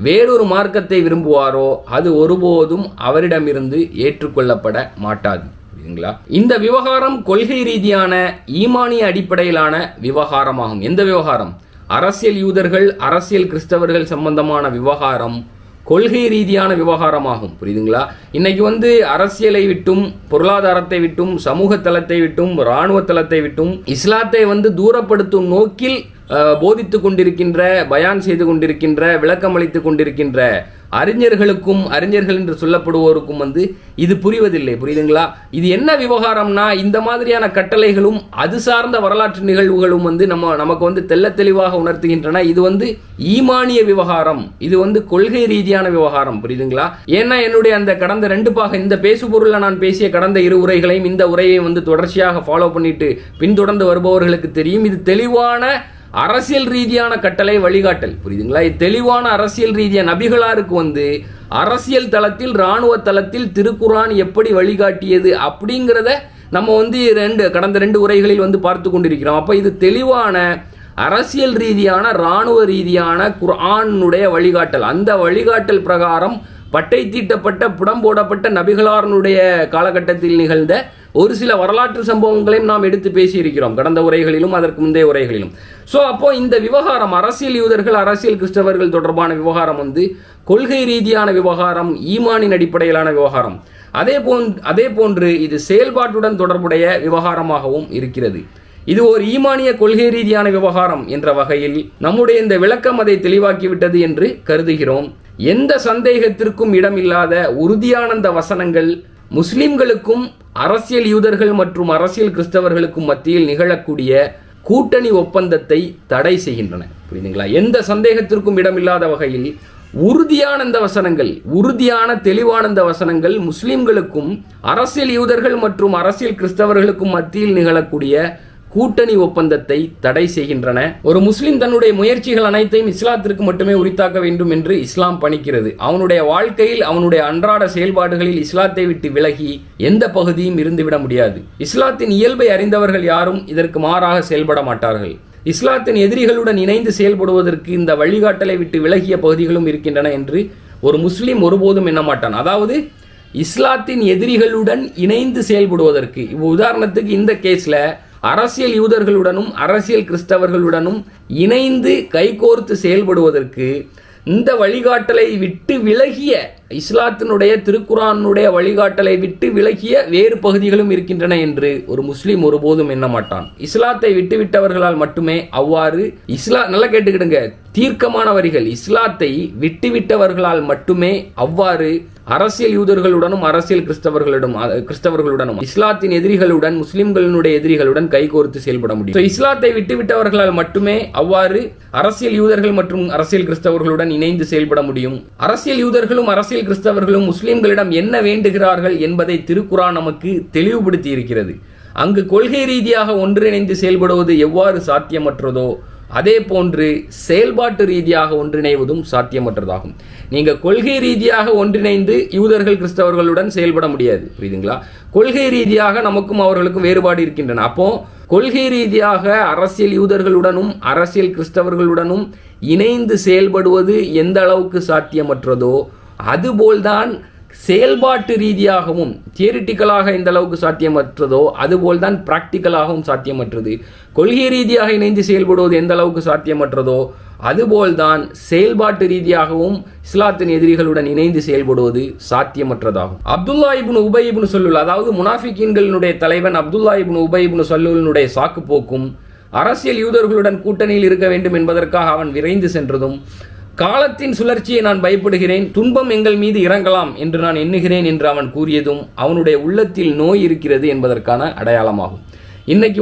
வேறொரு மார்க்கத்தை விரும்புவாரோ அது ஒருபோதும் அவரிடமிருந்து ஏற்றுக்கொள்ளப்பட மாட்டாது. இந்த விவகாரம் கொள்கை ரீதியான ஈமானிய அடிப்படையிலான விவகாரமாகும். எந்த விவகாரம்? அரசியல் யூதர்கள் அரசியல் கிறிஸ்தவர்கள் சம்பந்தமான விவகாரம் கொள்கை ரீதியான விவகாரமாகும். புரியுதுங்களா? இன்னைக்கு அரசியலை விட்டும், பொருளாதாரத்தை விட்டும், சமூக தளத்தை விட்டும், இராணுவ தளத்தை விட்டும் இஸ்லாத்தை தூரப்படுத்தும் நோக்கில் போதித்துக் கொண்டிருக்கின்ற, பயான் செய்து கொண்டிருக்கின்ற, விளக்கம் அளித்துக் கொண்டிருக்கின்ற அறிஞர்களுக்கும், அறிஞர்கள் என்று சொல்லப்படுவோருக்கும் இது புரிவதில்லை. புரியுதுங்களா? இது என்ன விவகாரம்னா, இந்த மாதிரியான கட்டளைகளும் அது சார்ந்த வரலாற்று நிகழ்வுகளும் நமக்கு தெள்ள தெளிவாக உணர்த்துகின்றன. இது ஈமானிய விவகாரம், இது கொள்கை ரீதியான விவகாரம். புரியுதுங்களா? ஏன்னா என்னுடைய அந்த கடந்த 2 பாக இந்த பேசுபொருள்ல நான் பேசிய கடந்த 2 உரைகளையும் இந்த உரையை தொடர்ச்சியாக ஃபாலோ பண்ணிட்டு பின்தொடர்ந்து வருபவர்களுக்கு தெரியும், இது தெளிவான அரசியல் ரீதியான கட்டளை, வழிகாட்டல். புரியுதுங்களா? தெளிவான அரசியல் ரீதியா நபிகளாருக்கு அரசியல் தளத்தில், இராணுவ தளத்தில் திருக்குரான் எப்படி வழிகாட்டியது அப்படிங்கிறத நம்ம கடந்த 2 உரைகளில் பார்த்து கொண்டிருக்கிறோம். அப்ப இது தெளிவான அரசியல் ரீதியான, இராணுவ ரீதியான குர்ஆனுடைய வழிகாட்டல். அந்த வழிகாட்டல் பிரகாரம் பட்டை தீட்டப்பட்ட, புடம் போடப்பட்ட நபிகளாருடைய காலகட்டத்தில் நிகழ்ந்த ஒரு சில வரலாற்று சம்பவங்களையும் நாம் எடுத்து பேசியிருக்கிறோம் கடந்த உரைகளிலும் அதற்கு முந்தைய உரைகளிலும். சோ அப்போ இந்த விவகாரம், அரசியல் யூதர்கள் அரசியல் கிறிஸ்தவர்கள் தொடர்பான விவகாரம் கொள்கை ரீதியான விவகாரம், ஈமானின் அடிப்படையிலான விவகாரம். அதே போன்று இது செயல்பாட்டுடன் தொடர்புடைய விவகாரமாகவும் இருக்கிறது. இது ஒரு ஈமானிய கொள்கை ரீதியான விவகாரம் என்ற வகையில் நம்முடைய இந்த விளக்கம் அதை தெளிவாக்கிவிட்டது என்று கருதுகிறோம். எந்த சந்தேகத்திற்கும் இடமில்லாத உறுதியான இந்த வசனங்கள் முஸ்லிம்களுக்கும் அரசியல் யூதர்கள் மற்றும் அரசியல் கிறிஸ்தவர்களுக்கும் மத்தியில் நிகழக்கூடிய கூட்டணி ஒப்பந்தத்தை தடை செய்கின்றன. புரியுதுங்களா? எந்த சந்தேகத்திற்கும் இடமில்லாத வகையில் உறுதியான இந்த வசனங்கள், உறுதியான தெளிவான இந்த வசனங்கள் முஸ்லிம்களுக்கும் அரசியல் யூதர்கள் மற்றும் அரசியல் கிறிஸ்தவர்களுக்கும் மத்தியில் நிகழக்கூடிய கூட்டணி ஒப்பந்தத்தை தடை செய்கின்றன. ஒரு முஸ்லிம் தன்னுடைய முயற்சிகள் அனைத்தையும் இஸ்லாத்திற்கு மட்டுமே உரித்தாக்க வேண்டும் என்று இஸ்லாம் பணிக்கிறது. அவனுடைய வாழ்க்கையில், அவனுடைய அன்றாட செயல்பாடுகளில் இஸ்லாத்தை விட்டு விலகி எந்த பகுதியும் இருந்துவிட முடியாது. இஸ்லாத்தின் இயல்பை அறிந்தவர்கள் யாரும் இதற்கு மாறாக செயல்பட மாட்டார்கள். இஸ்லாத்தின் எதிரிகளுடன் இணைந்து செயல்படுவதற்கு இந்த வழிகாட்டலை விட்டு விலகிய பகுதிகளும் இருக்கின்றன என்று ஒரு முஸ்லிம் ஒருபோதும் எண்ண மாட்டான். அதாவது இஸ்லாத்தின் எதிரிகளுடன் இணைந்து செயல்படுவதற்கு, உதாரணத்துக்கு இந்த கேஸ்ல அரசியல் யூதர்களுடனும் அரசியல் கிறிஸ்தவர்களுடனும் இணைந்து கைகோர்த்து செயல்படுவதற்கு இந்த வழிகாட்டலை விட்டு விலகிய, இஸ்லாத்தினுடைய திருக்குரானுடைய வழிகாட்டலை விட்டு விலகிய வேறு பகுதிகளும் இருக்கின்றன என்று ஒரு முஸ்லீம் ஒருபோதும் எண்ண மாட்டான். இஸ்லாத்தை விட்டுவிட்டவர்களால் மட்டுமே அவ்வாறு, நல்லா கேட்டுக்கிடுங்க, தீர்க்கமான வரிகள். இஸ்லாத்தை விட்டுவிட்டவர்களால் மட்டுமே அவ்வாறு அரசியல் யூதர்களுடனும் அரசியல் கிறிஸ்தவர்களுடனும் இஸ்லாத்தின் எதிரிகளுடன் முஸ்லிம்களுடைய எதிரிகளுடன் கைகோர்த்து செயல்பட முடியும். இஸ்லாத்தை விட்டுவிட்டவர்களால் மட்டுமே அவ்வாறு அரசியல் யூதர்கள் மற்றும் அரசியல் கிறிஸ்தவர்களுடன் இணைந்து செயல்பட முடியும். அரசியல் யூதர்களும் அரசியல் கிறிஸ்தவர்களும் முஸ்லிம்களிடம் என்ன வேண்டுகிறார்கள் என்பதை திருக்குரான் நமக்கு தெளிவுபடுத்தி இருக்கிறது. அங்கு கொள்கை ரீதியாக ஒன்றிணைந்து செயல்படுவது எவ்வாறு சாத்தியமற்றதோ அதே போன்று செயல்பாட்டு ரீதியாக ஒன்றிணைவதும் சாத்தியமற்றதாகும். நீங்க கொள்கை ரீதியாக ஒன்றிணைந்து யூதர்கள் கிறிஸ்தவர்களுடன் செயல்பட முடியாது, புரியுதுங்களா? கொள்கை ரீதியாக நமக்கும் அவர்களுக்கும் வேறுபாடு இருக்கின்றன. அப்போ கொள்கை ரீதியாக அரசியல் யூதர்களுடனும் அரசியல் கிறிஸ்தவர்களுடனும் இணைந்து செயல்படுவது எந்த அளவுக்கு சாத்தியமற்றதோ அதுபோல்தான் செயல்பாட்டு ரீதியாகவும் தியரிட்டிக்கலாக எந்த அளவுக்கு சாத்தியமற்றதோ அதுபோல்தான் பிராக்டிக்கலாகவும் சாத்தியமற்றது. கொள்கை ரீதியாக இணைந்து செயல்படுவது எந்த அளவுக்கு சாத்தியமற்றதோ அதுபோல்தான் செயல்பாட்டு ரீதியாகவும் இஸ்லாத்தின் எதிரிகளுடன் இணைந்து செயல்படுவது சாத்தியமற்றதாகும். அப்துல்லா இப்னு உபை இப்னு சல்லூல், அதாவது முனாஃபிகீன்களுடைய தலைவன் அப்துல்லா இப்னு உபை இப்னு சல்லூலினுடைய சாக்கு போக்கும் அரசியல் யூதர்களுடன் கூட்டணியில் இருக்க வேண்டும் என்பதற்காக அவன் விரைந்து சென்றதும், காலத்தின் சுழற்சியை நான் பயப்படுகிறேன், துன்பம் எங்கள் மீது இறங்கலாம் என்று நான் எண்ணுகிறேன் என்று அவன் கூறியதும் அவனுடைய உள்ளத்தில் நோய் இருக்கிறது என்பதற்கான அடையாளமாகும். இன்னைக்கு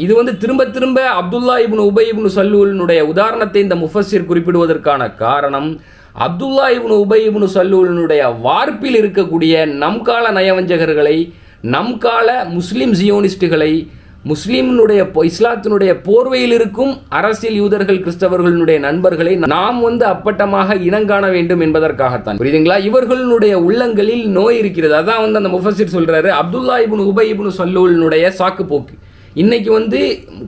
இது திரும்ப திரும்ப அப்துல்லா இப்னு உபை இப்னு சல்லூலினுடைய உதாரணத்தை இந்த முஃபஸ்ஸிர் குறிப்பிடுவதற்கான காரணம், அப்துல்லா இப்னு உபை இப்னு சல்லூலினுடைய வார்ப்பில் இருக்கக்கூடிய நம் கால நயவஞ்சகர்களை, நம் கால முஸ்லிம் ஜியோனிஸ்டுகளை, இஸ்லாத்தினுடைய போர்வையில் இருக்கும் அரசியல் யூதர்கள் கிறிஸ்தவர்களுடைய நண்பர்களை நாம் அப்பட்டமாக இனங்காண வேண்டும் என்பதற்காகத்தான், புரியுதுங்களா? இவர்களுடைய உள்ளங்களில் நோய் இருக்கிறது. அதான் அந்த முஃபஸ்ஸிர் சொல்றாரு, அப்துல்லா இப்னு உபை இப்னு சல்லூலினுடைய சாக்கு போக்கு. இன்னைக்கு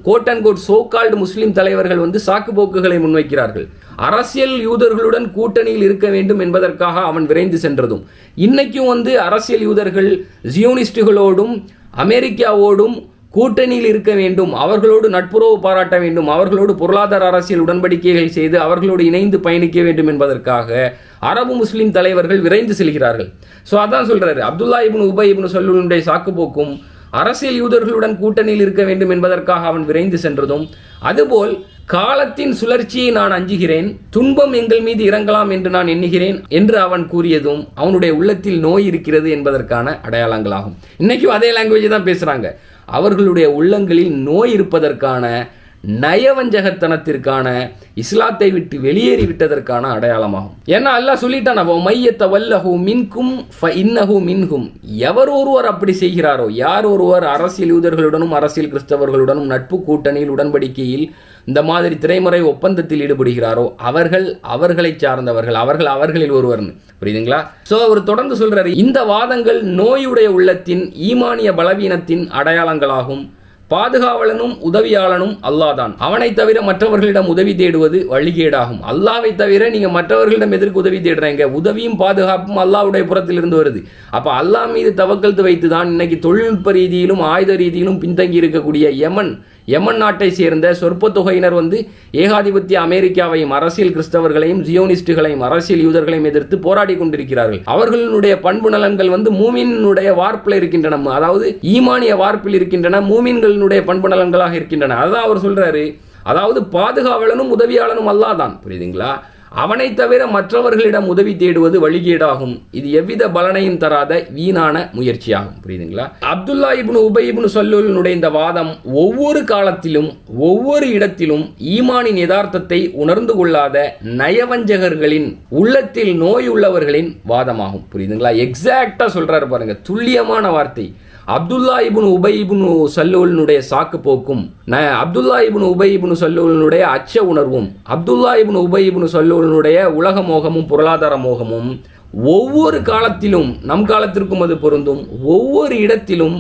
கோட் அண்ட் கோட் சோகால்டு முஸ்லிம் தலைவர்கள் சாக்கு போக்குகளை முன்வைக்கிறார்கள். அரசியல் யூதர்களுடன் கூட்டணியில் இருக்க வேண்டும் என்பதற்காக அவன் விரைந்து சென்றதும், இன்னைக்கும் அரசியல் யூதர்கள் ஜியோனிஸ்டுகளோடும் அமெரிக்காவோடும் கூட்டணியில் இருக்க வேண்டும், அவர்களோடு நட்புறவு பாராட்ட வேண்டும், அவர்களோடு பொருளாதார அரசியல் உடன்படிக்கைகள் செய்து அவர்களோடு இணைந்து பயணிக்க வேண்டும் என்பதற்காக அரபு முஸ்லிம் தலைவர்கள் விரைந்து செல்கிறார்கள். அதான் சொல்றாரு, அப்துல்லா இப்னு உபை இப்னு சல்லூலுடைய சாக்குப்போக்கும் அரசியல் யூதர்களுடன் கூட்டணியில் இருக்க வேண்டும் என்பதற்காக அவன் விரைந்து சென்றதும், அதுபோல் காலத்தின் சுழற்சியை நான் அஞ்சுகிறேன், துன்பம் எங்கள் மீது இறங்கலாம் என்று நான் எண்ணுகிறேன் என்று அவன் கூறியதும் அவனுடைய உள்ளத்தில் நோய் இருக்கிறது என்பதற்கான அடையாளங்களாகும். இன்னைக்கும் அதே லாங்குவேஜ் தான் பேசுறாங்க. அவர்களுடைய உள்ளங்களில் நோய் இருப்பதற்கான, நயவஞ்சகத்தனத்திற்கான, இஸ்லாத்தை விட்டு வெளியேறி விட்டதற்கான அடையாளமாகும். ஏன்னா அல்லாஹ் சொல்லிட்டான், எவர் ஒருவர் அப்படி செய்கிறாரோ, யார் ஒருவர் அரசியல் யூதர்களுடனும் அரசியல் கிறிஸ்தவர்களுடனும் நட்பு கூட்டணியில் உடன்படிக்கையில் இந்த மாதிரி திரைமுறை ஒப்பந்தத்தில் ஈடுபடுகிறாரோ அவர்களை சார்ந்தவர்கள், அவர்களில் ஒருவர்னு, புரியுதுங்களா? அவர் தொடர்ந்து சொல்றாரு, இந்த வாதங்கள் நோயுடைய உள்ளத்தின் ஈமானிய பலவீனத்தின் அடையாளங்களாகும். பாதுகாவலனும் உதவியாளனும் அல்லாஹ்தான். அவனை தவிர மற்றவர்களிடம் உதவி தேடுவது வழிகேடாகும். அல்லாஹ்வை தவிர நீங்க மற்றவர்களிடம் எதற்கு உதவி தேடுறீங்க? உதவியும் பாதுகாப்பும் அல்லாஹ்வுடைய புறத்தில் இருந்து வருது. அப்ப அல்லாஹ் மீது தவக்கல்து வைத்துதான் இன்னைக்கு தொழில்நுட்ப ரீதியிலும் ஆயுத ரீதியிலும் பின்தங்கி இருக்கக்கூடிய யமன் நாட்டை சேர்ந்த சொற்ப தொகையினர் ஏகாதிபத்திய அமெரிக்காவையும் அரசியல் கிறிஸ்தவர்களையும் ஜியோனிஸ்டுகளையும் அரசியல் யூதர்களையும் எதிர்த்து போராடி கொண்டிருக்கிறார்கள். அவர்களுடைய பண்பு நலன்கள் மூமினுடைய வார்ப்பில் இருக்கின்றன, அதாவது ஈமானிய வார்ப்பில் இருக்கின்றன, மூமின்களுடைய பண்பு நலன்களாக இருக்கின்றன. அதான் அவர் சொல்றாரு, அதாவது பாதுகாவலனும் உதவியாளனும் அல்லாஹ் தான், புரியுதுங்களா? அவனை தவிர மற்றவர்களிடம் உதவி தேடுவது வழிகேடாகும். இது எவ்வித பலனையும் தராத வீணான முயற்சியாகும், புரியுதுங்களா? அப்துல்லா இப்னு உபை இப்னு சல்லூலுடைய இந்த வாதம் ஒவ்வொரு காலத்திலும் ஒவ்வொரு இடத்திலும் ஈமானின் யதார்த்தத்தை உணர்ந்து கொள்ளாத நயவஞ்சகர்களின் உள்ளத்தில் நோய் உள்ளவர்களின் வாதமாகும், புரியுதுங்களா? எக்ஸாக்டா சொல்றாரு பாருங்க, துல்லியமான வார்த்தை. அப்துல்லா இப்னு உபை இப்னு சல்லூலுடைய சாக்கு போக்கும், அப்துல்லா இப்னு உபை இப்னு சல்லூலுடைய அச்ச உணர்வும், அப்துல்லா இப்னு உபை இப்னு சல்லூலுடைய உலக மோகமும் பொருளாதார மோகமும் ஒவ்வொரு காலத்திலும், நம் காலத்திற்கும் அது பொருந்தும், ஒவ்வொரு இடத்திலும்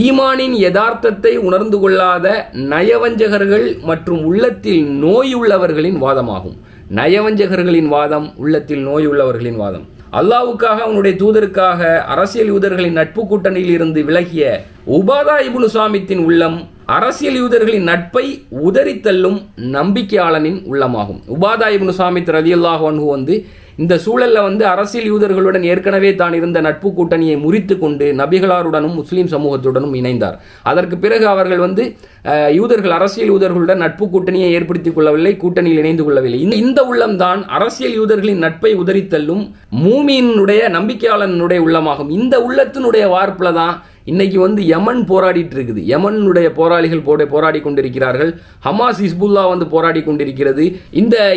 ஈமானின் யதார்த்தத்தை உணர்ந்து கொள்ளாத நயவஞ்சகர்கள் மற்றும் உள்ளத்தில் நோய் உள்ளவர்களின் வாதமாகும். நயவஞ்சகர்களின் வாதம், உள்ளத்தில் நோய் உள்ளவர்களின் வாதம். அல்லாஹ்வுக்காக அவனுடைய தூதருக்காக அரசியல் யூதர்களின் நட்பு கூட்டணியில் இருந்து விலகிய உபாதா இப்னு சாமித்தின் உள்ளம் அரசியல் யூதர்களின் நட்பை உதறித்தள்ளும் நம்பிக்கையாளனின் உள்ளமாகும். உபாதா இப்னு சாமித் ரலியல்லாஹு அன்ஹு இந்த சூழல்ல வந்து அரசியல் யூதர்களுடன் ஏற்கனவே தான் இருந்த நட்பு கூட்டணியை முறித்து கொண்டு நபிகளாருடனும் முஸ்லீம் சமூகத்துடனும் இணைந்தார். அதற்கு பிறகு அவர்கள் வந்து யூதர்கள் அரசியல் யூதர்களுடன் நட்பு கூட்டணியை ஏற்படுத்திக் கொள்ளவில்லை, கூட்டணியில் இணைந்து கொள்ளவில்லை. இந்த உள்ளம்தான் அரசியல் யூதர்களின் நட்பை உதறித்தள்ளும் மூமியினுடைய நம்பிக்கையாளனுடைய உள்ளமாகும். இந்த உள்ளத்தினுடைய வார்ப்புல தான் இன்னைக்கு வந்து யமன் போராடிட்டு இருக்குது. யமனுடைய போராளிகள் போராடி கொண்டிருக்கிறார்கள். ஹமாஸ் ஹிஸ்புல்லா வந்து போராடி கொண்டிருக்கிறது.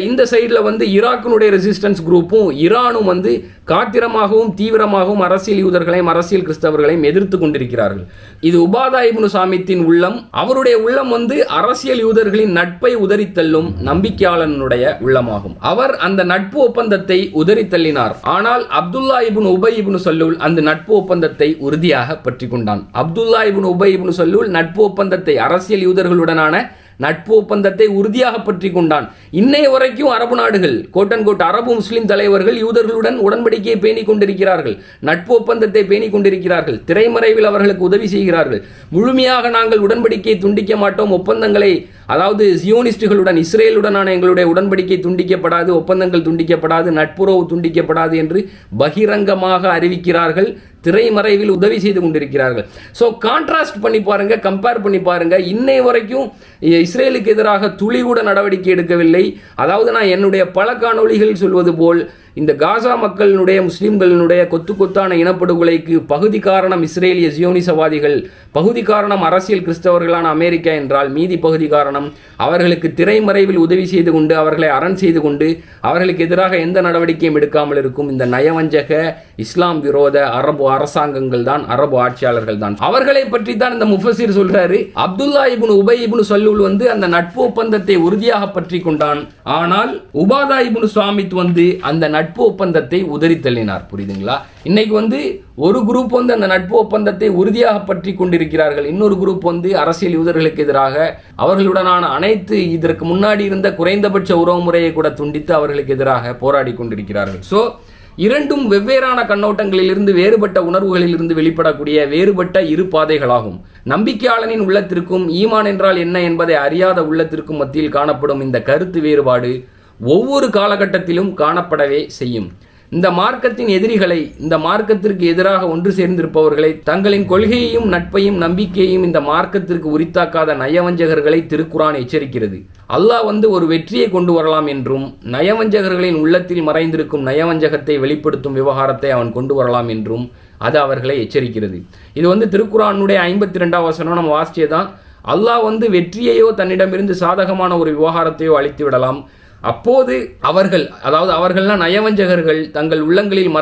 இந்த சைடுல வந்து ஈராக்கினுடைய ரெசிஸ்டன்ஸ் குரூப்பும் ஈரானும் வந்து காத்திரமாகவும் தீவிரமாகவும் அரசியல் யூதர்களையும் அரசியல் கிறிஸ்தவர்களையும் எதிர்த்து கொண்டிருக்கிறார்கள். இது உபாதா இப்னு சாமித்தின் உள்ளம். அவருடைய உள்ளம் வந்து அரசியல் யூதர்களின் நட்பை உதறித்தள்ளும் நம்பிக்கையாளனுடைய உள்ளமாகும். அவர் அந்த நட்பு ஒப்பந்தத்தை உதறித்தள்ளினார். ஆனால் அப்துல்லா இப்னு உபை இப்னு சல்லூல் அந்த நட்பு ஒப்பந்தத்தை உறுதியாக பற்றி கொண்டான். அப்துல்லா இப்னு உபை இப்னு சல்லூல் நட்பு ஒப்பந்தத்தை அரசியல் யூதர்களுடனான நட்பு ஒப்பந்தத்தை உறுதியாக பற்றி கொண்டான். இன்னைய வரைக்கும் அரபு நாடுகள் கோட்டன்கோட் அரபு முஸ்லிம் தலைவர்கள் யூதர்களுடன் உடன்படிக்கையை பேணிக் கொண்டிருக்கிறார்கள், நட்பு ஒப்பந்தத்தை பேணிக் கொண்டிருக்கிறார்கள், திரைமறைவில் அவர்களுக்கு உதவி செய்கிறார்கள். முழுமையாக நாங்கள் உடன்படிக்கையை துண்டிக்க மாட்டோம், ஒப்பந்தங்களை அதாவது சியோனிஸ்டுகளுடன் இஸ்ரேலுடனான எங்களுடைய உடன்படிக்கை துண்டிக்கப்படாது, ஒப்பந்தங்கள் துண்டிக்கப்படாது, நட்புறவு துண்டிக்கப்படாது என்று பகிரங்கமாக அறிவிக்கிறார்கள். திரைமறைவில் உதவி செய்து கொண்டிருக்கிறார்கள். ஸோ கான்ட்ராஸ்ட் பண்ணி பாருங்க, கம்பேர் பண்ணி பாருங்க. இன்னை வரைக்கும் இஸ்ரேலுக்கு எதிராக துளி கூட நடவடிக்கை எடுக்கவில்லை. அதாவது நான் என்னுடைய பல காணொளிகள் சொல்வது போல் இந்த காசா மக்களினுடைய முஸ்லிம்களினுடைய கொத்து கொத்தான இனப்படுகொலைக்கு பகுதி காரணம் இஸ்ரேலிய சியோனிசவாதிகள், பகுதி காரணம் அரசியல் கிறிஸ்தவர்களான அமெரிக்கா என்றால் மீதி பகுதி காரணம் அவர்களுக்கு திரைமறைவில் உதவி செய்து கொண்டு அவர்களை அரண் செய்து கொண்டு அவர்களுக்கு எதிராக எந்த நடவடிக்கையும் எடுக்காமல் இருக்கும் இந்த நயவஞ்சக இஸ்லாம் விரோத அரபு அரசாங்கங்கள் தான், அரபு ஆட்சியாளர்கள் தான். அவர்களை பற்றி தான் இந்த முஃபஸிர் சொல்றாரு. அப்துல்லா இப்னு உபை இப்னு சல்லூல் வந்து அந்த நட்பு ஒப்பந்தத்தை உறுதியாக பற்றி கொண்டான். ஆனால் உபாதா இப்னு சாமித் வந்து அந்த நட்பு ஒப்பந்தத்தை உதறி தள்ளினார். புரியுதுங்களா? இன்னைக்கு வந்து ஒரு குரூப் வந்து அந்த நட்பு ஒப்பந்தத்தை உறுதியாக பற்றி கொண்டிருக்கிறார்கள், இன்னொரு குரூப் வந்து அரசியல் யூதர்களுக்கு எதிராக அவர்களுடனான அனைத்து இதற்கு முன்னாடி இருந்த குறைந்தபட்ச உறவு முறையை கூட துண்டித்து அவர்களுக்கு எதிராக போராடி கொண்டிருக்கிறார்கள். சோ இரண்டும் வெவ்வேறான கண்ணோட்டங்களில் இருந்து வேறுபட்ட உணர்வுகளில் இருந்து வெளிப்படக்கூடிய வேறுபட்ட இரு பாதைகளாகும். நம்பிக்கையாளனின் உள்ளத்திற்கும் ஈமான் என்றால் என்ன என்பதை அறியாத உள்ளத்திற்கும் மத்தியில் காணப்படும் இந்த கருத்து வேறுபாடு ஒவ்வொரு காலகட்டத்திலும் காணப்படவே செய்யும். இந்த மார்க்கத்தின் எதிரிகளை, இந்த மார்க்கத்திற்கு எதிராக ஒன்று சேர்ந்திருப்பவர்களை, தங்களின் கொள்கையையும் நட்பையும் நம்பிக்கையையும் இந்த மார்க்கத்திற்கு உரித்தாக்காத நயவஞ்சகர்களை திருக்குரான் எச்சரிக்கிறது. அல்லாஹ் வந்து ஒரு வெற்றியை கொண்டு வரலாம் என்றும் நயவஞ்சகர்களின் உள்ளத்தில் மறைந்திருக்கும் நயவஞ்சகத்தை வெளிப்படுத்தும் விவகாரத்தை அவன் கொண்டு வரலாம் என்றும் அது அவர்களை எச்சரிக்கிறது. இது வந்து திருக்குரானுடைய 52ஆம் வசனம் நம்ம வாசிச்சேதான். அல்லாஹ் வந்து வெற்றியையோ தன்னிடமிருந்து சாதகமான ஒரு விவகாரத்தையோ அளித்து விடலாம். அப்போது அவர்கள், அதாவது அவர்கள்லாம் நயவஞ்சகர்கள், தங்கள் உள்ளங்களில்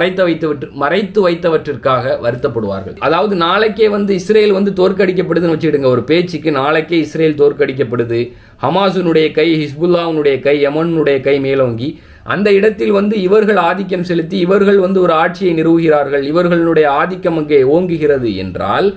மறைத்து வைத்தவற்றிற்காக வருத்தப்படுவார்கள். அதாவது நாளைக்கே வந்து இஸ்ரேல் வந்து தோற்கடிக்கப்படுதுன்னு வச்சுக்கிடுங்க, ஒரு பேச்சுக்கு நாளைக்கே இஸ்ரேல் தோற்கடிக்கப்படுது, ஹமாஸுனுடைய கை, ஹிஸ்புல்லாவுடைய கை, யமனுடைய கை மேலோங்கி அந்த இடத்தில் வந்து இவர்கள் ஆதிக்கம் செலுத்தி இவர்கள் வந்து ஒரு ஆட்சியை நிறுவுகிறார்கள், இவர்களுடைய ஆதிக்கம் அங்கே ஓங்குகிறது என்றால்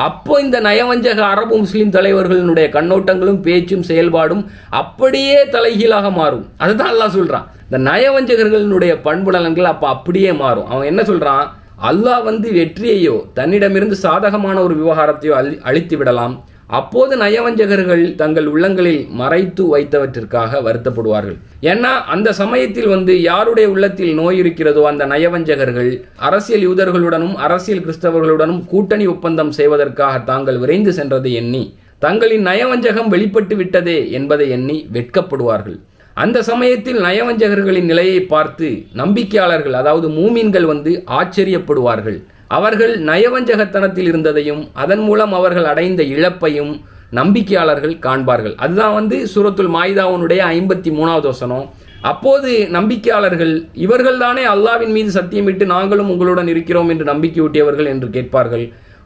அப்போ இந்த நயவஞ்சக அரபு முஸ்லிம் தலைவர்களுடைய கண்ணோட்டங்களும் பேச்சும் செயல்பாடும் அப்படியே தலைகீழாக மாறும். அதுதான் அல்லாஹ் சொல்றான். இந்த நயவஞ்சகர்களுடைய பண்புலன்கள் அப்ப அப்படியே மாறும். அவன் என்ன சொல்றான்? அல்லாஹ் வந்து வெற்றியையோ தன்னிடமிருந்து சாதகமான ஒரு விவகாரத்தையோ அழித்து விடலாம். அப்போது நயவஞ்சகர்கள் தங்கள் உள்ளங்களில் மறைத்து வைத்தவற்றிற்காக வருத்தப்படுவார்கள். ஏன்னா அந்த சமயத்தில் வந்து யாருடைய உள்ளத்தில் நோய் இருக்கிறதோ அந்த நயவஞ்சகர்கள் அரசியல் யூதர்களுடனும் அரசியல் கிறிஸ்தவர்களுடனும் கூட்டணி ஒப்பந்தம் செய்வதற்காக தாங்கள் விரைந்து சென்றதை எண்ணி தங்களின் நயவஞ்சகம் வெளிப்பட்டு விட்டதே என்பதை எண்ணி வெட்கப்படுவார்கள். அந்த சமயத்தில் நயவஞ்சகர்களின் நிலையை பார்த்து நம்பிக்கையாளர்கள், அதாவது மூமின்கள் வந்து ஆச்சரியப்படுவார்கள். அவர்கள் நயவஞ்சகத்தனத்தில் இருந்ததையும் அதன் மூலம் அவர்கள் அடைந்த இழப்பையும் நம்பிக்கையாளர்கள் காண்பார்கள். அதுதான் வந்து சூரத்துல் மாயிதாவுடைய 53வது வசனம். அப்போது நம்பிக்கையாளர்கள், இவர்கள் தானே அல்லாஹ்வின் மீது சத்தியமிட்டு நாங்களும் உங்களுடன் இருக்கிறோம் என்று நம்பிக்கையூட்டியவர்கள் என்று கேட்பார்கள்.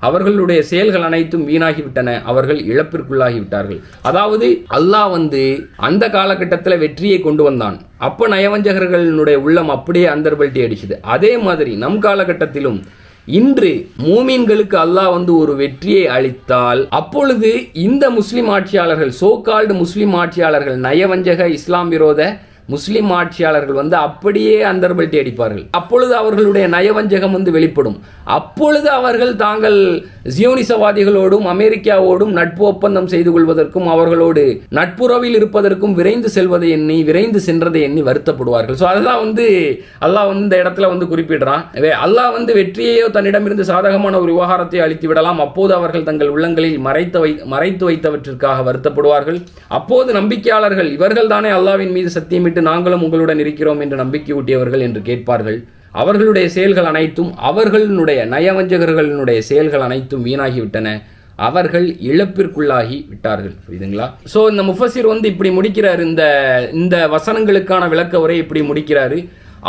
அவர்களுடைய செயல்கள் அனைத்தும் வீணாகிவிட்டன, அவர்கள் இழப்பிற்குள்ளாகிவிட்டார்கள். அதாவது அல்லாஹ் வந்து அந்த காலகட்டத்தில் வெற்றியை கொண்டு வந்தான். அப்ப நயவஞ்சகர்களுடைய உள்ளம் அப்படியே அந்தர்பல்ட்டி அடிச்சுது. அதே மாதிரி நம் காலகட்டத்திலும் இன்று மூமின்களுக்கு அல்லாஹ் வந்து ஒரு வெற்றியை அளித்தால் அப்பொழுது இந்த முஸ்லிம் ஆட்சியாளர்கள், சோகால்டு முஸ்லிம் ஆட்சியாளர்கள், நயவஞ்சக இஸ்லாம் விரோத முஸ்லிம் ஆட்சியாளர்கள் வந்து அப்படியே அந்தர்பல்ட்டி அடிப்பார்கள். அப்பொழுது அவர்களுடைய நயவஞ்சகம் வந்து வெளிப்படும். அப்பொழுது அவர்கள் தாங்கள் ஜியோனிசவாதிகளோடும் அமெரிக்காவோடும் நட்பு ஒப்பந்தம் செய்து கொள்வதற்கும் அவர்களோடு நட்புறவில் இருப்பதற்கும் விரைந்து செல்வதை எண்ணி விரைந்து சென்றதை எண்ணி வருத்தப்படுவார்கள். ஸோ அதுதான் வந்து அல்லாஹ் வந்து இந்த இடத்துல வந்து குறிப்பிடுறான். அல்லாஹ் வந்து வெற்றியையோ தன்னிடமிருந்து சாதகமான ஒரு விவகாரத்தை அளித்து விடலாம். அப்போது அவர்கள் தங்கள் உள்ளங்களில் மறைத்து வைத்தவற்றிற்காக வருத்தப்படுவார்கள். அப்போது நம்பிக்கையாளர்கள் இவர்கள் தானே அல்லாஹ்வின் மீது சத்தியமிட்டு நாங்களும் உங்களுடன் இருக்கிறோம் என்று நம்பிக்கை ஊட்டியவர்கள் என்று கேட்பார்கள். அவர்களுடைய செயல்கள் அனைத்தும் அவர்களுடைய நயவஞ்சகர்களுடைய செயல்கள் அனைத்தும் வீணாகிவிட்டன. அவர்கள் இழப்பிற்குள்ளாகி விட்டார்கள். புரியுதுங்களா? ஸோ இந்த முஃபஸிர் வந்து இப்படி முடிக்கிறார். இந்த வசனங்களுக்கான விளக்க உரை இப்படி முடிக்கிறாரு.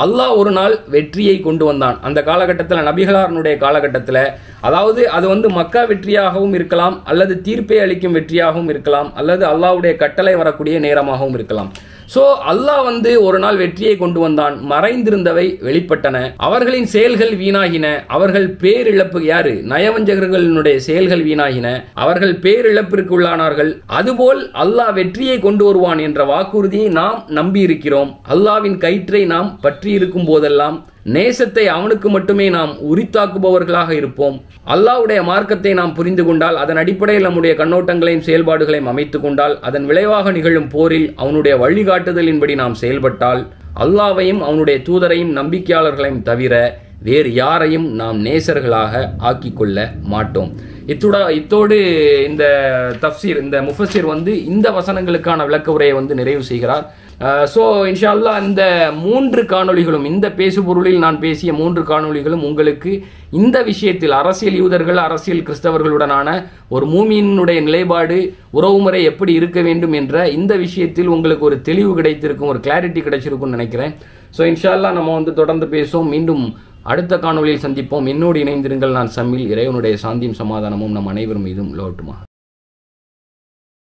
அல்லாஹ் ஒரு நாள் வெற்றியை கொண்டு வந்தான். அந்த காலகட்டத்தில் நபிகளாருடைய காலகட்டத்தில், அதாவது அது வந்து மக்கா வெற்றியாகவும் இருக்கலாம், அல்லது தீர்ப்பை அளிக்கும் வெற்றியாகவும் இருக்கலாம், அல்லது அல்லாஹ்வுடைய கட்டளை வரக்கூடிய நேரமாகவும் இருக்கலாம். ஸோ அல்லாஹ் வந்து ஒரு நாள் வெற்றியை கொண்டு வந்தான். மறைந்திருந்தவை வெளிப்பட்டன. அவர்களின் செயல்கள் வீணாகின. அவர்கள் பேரிழப்பு, யாரு? நயவஞ்சகர்களுடைய செயல்கள் வீணாகின. அவர்கள் பேரிழப்பிற்கு உள்ளானார்கள். அதுபோல் அல்லாஹ் வெற்றியை கொண்டு வருவான் என்ற வாக்குறுதியை நாம் நம்பி இருக்கிறோம். அல்லாஹ்வின் கயிற்றை நாம் பற்றி இருக்கும் போதெல்லாம் நேசத்தை அவனுக்கு மட்டுமே நாம் உரித்தாக்குபவர்களாக இருப்போம். அல்லாஹ்வுடைய மார்க்கத்தை நாம் புரிந்து கொண்டால், அதன் அடிப்படையில் நம்முடைய கண்ணோட்டங்களையும் செயல்பாடுகளையும் அமைத்துக் கொண்டால், அதன் விளைவாக நிகழும் போரில் அவனுடைய வழிகாட்டுதலின்படி நாம் செயல்பட்டால், அல்லாஹ்வையும் அவனுடைய தூதரையும் நம்பிக்கையாளர்களையும் தவிர வேறு யாரையும் நாம் நேசர்களாக ஆக்கிக்கொள்ள மாட்டோம். இத்தோடு இந்த தஃப்சீர், இந்த முஃபஸிர் வந்து இந்த வசனங்களுக்கான விளக்க உரையை வந்து நிறைவு செய்கிறார். ஸோ இன்ஷா அல்லாஹ் இந்த 3 காணொளிகளும், இந்த பேசுபொருளில் நான் பேசிய 3 காணொளிகளும் உங்களுக்கு இந்த விஷயத்தில் அரசியல் யூதர்கள், அரசியல் கிறிஸ்தவர்களுடனான ஒரு மூமியினுடைய நிலைப்பாடு, உறவுமுறை எப்படி இருக்க வேண்டும் என்ற இந்த விஷயத்தில் உங்களுக்கு ஒரு தெளிவு கிடைத்திருக்கும், ஒரு கிளாரிட்டி கிடைச்சிருக்கும்னு நினைக்கிறேன். ஸோ இன்ஷா அல்லாஹ் நம்ம வந்து தொடர்ந்து பேசுவோம். மீண்டும் அடுத்த காணொளியில் சந்திப்போம். என்னோடு இணைந்திருங்கள். நான் சம்மில். இறைவனுடைய சாந்தியும் சமாதானமும் நம் அனைவர் மீதும் லோட்டுமா.